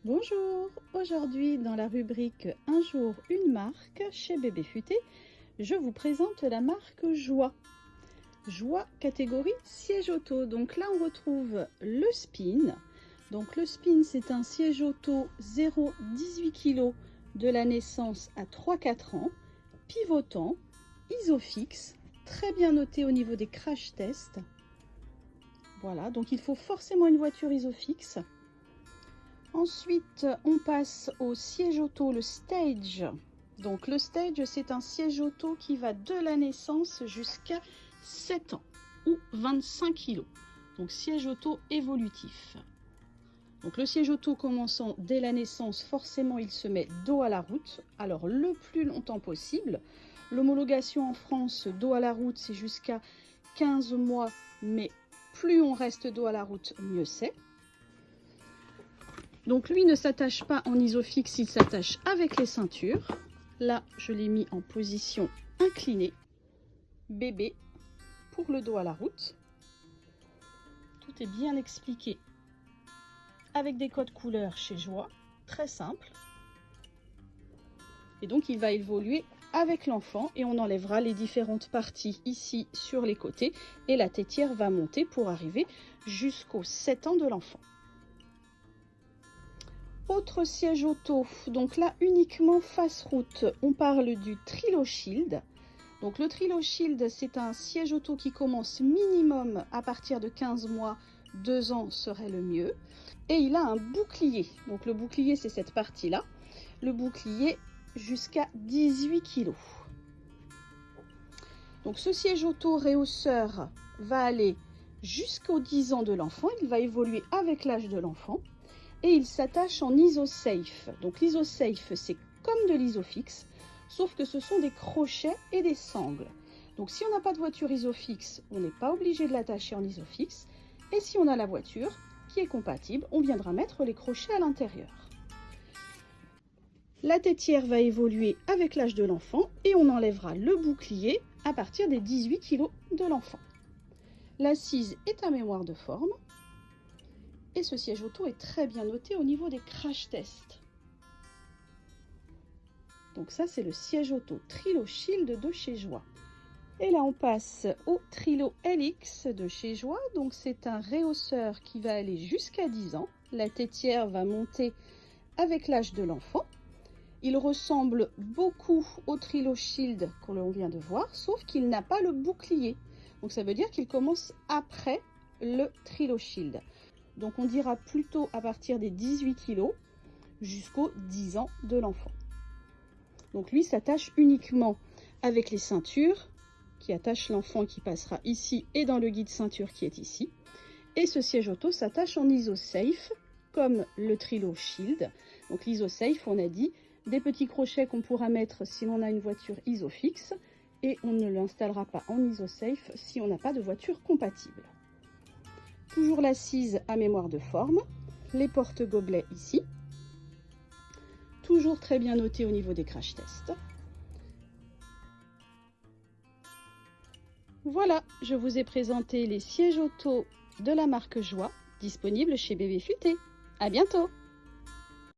Bonjour, aujourd'hui dans la rubrique Un jour une marque chez Bébé Futé, je vous présente la marque Joie. Joie catégorie siège auto. Donc là on retrouve le Spin. Donc le Spin c'est un siège auto 0,18 kg de la naissance à 3-4 ans, pivotant, isofix, très bien noté au niveau des crash tests. Voilà, donc il faut forcément une voiture isofix. Ensuite, on passe au siège auto, le Stage. Donc le Stage, c'est un siège auto qui va de la naissance jusqu'à 7 ans ou 25 kg. Donc siège auto évolutif. Donc le siège auto commençant dès la naissance, forcément il se met dos à la route. Alors le plus longtemps possible. L'homologation en France, dos à la route, c'est jusqu'à 15 mois. Mais plus on reste dos à la route, mieux c'est. Donc lui ne s'attache pas en isofix, il s'attache avec les ceintures. Là, je l'ai mis en position inclinée. Bébé pour le dos à la route. Tout est bien expliqué avec des codes couleurs chez Joie. Très simple. Et donc il va évoluer avec l'enfant et on enlèvera les différentes parties ici sur les côtés. Et la tétière va monter pour arriver jusqu'aux 7 ans de l'enfant. Autre siège auto, donc là uniquement face route, on parle du Trilo Shield. Donc le Trilo Shield, c'est un siège auto qui commence minimum à partir de 15 mois, 2 ans serait le mieux. Et il a un bouclier, donc le bouclier c'est cette partie-là, le bouclier jusqu'à 18 kg. Donc ce siège auto réhausseur va aller jusqu'aux 10 ans de l'enfant, il va évoluer avec l'âge de l'enfant. Et il s'attache en IsoSafe. Donc l'IsoSafe, c'est comme de l'isofix, sauf que ce sont des crochets et des sangles. Donc si on n'a pas de voiture isofix, on n'est pas obligé de l'attacher en isofix. Et si on a la voiture qui est compatible, on viendra mettre les crochets à l'intérieur. La tétière va évoluer avec l'âge de l'enfant et on enlèvera le bouclier à partir des 18 kg de l'enfant. L'assise est à mémoire de forme. Et ce siège auto est très bien noté au niveau des crash tests. Donc ça, c'est le siège auto Trilo Shield de chez Joie. Et là, on passe au Trilo LX de chez Joie. Donc c'est un réhausseur qui va aller jusqu'à 10 ans. La tétière va monter avec l'âge de l'enfant. Il ressemble beaucoup au Trilo Shield qu'on vient de voir, sauf qu'il n'a pas le bouclier. Donc ça veut dire qu'il commence après le Trilo Shield. Donc on dira plutôt à partir des 18 kg jusqu'aux 10 ans de l'enfant. Donc lui s'attache uniquement avec les ceintures qui attachent l'enfant qui passera ici et dans le guide ceinture qui est ici. Et ce siège auto s'attache en IsoSafe comme le Trilo Shield. Donc l'IsoSafe, on a dit, des petits crochets qu'on pourra mettre si l'on a une voiture isofix et on ne l'installera pas en IsoSafe si on n'a pas de voiture compatible. Toujours l'assise à mémoire de forme, les porte-gobelets ici. Toujours très bien noté au niveau des crash tests. Voilà, je vous ai présenté les sièges auto de la marque Joie, disponibles chez Bébé Futé. À bientôt!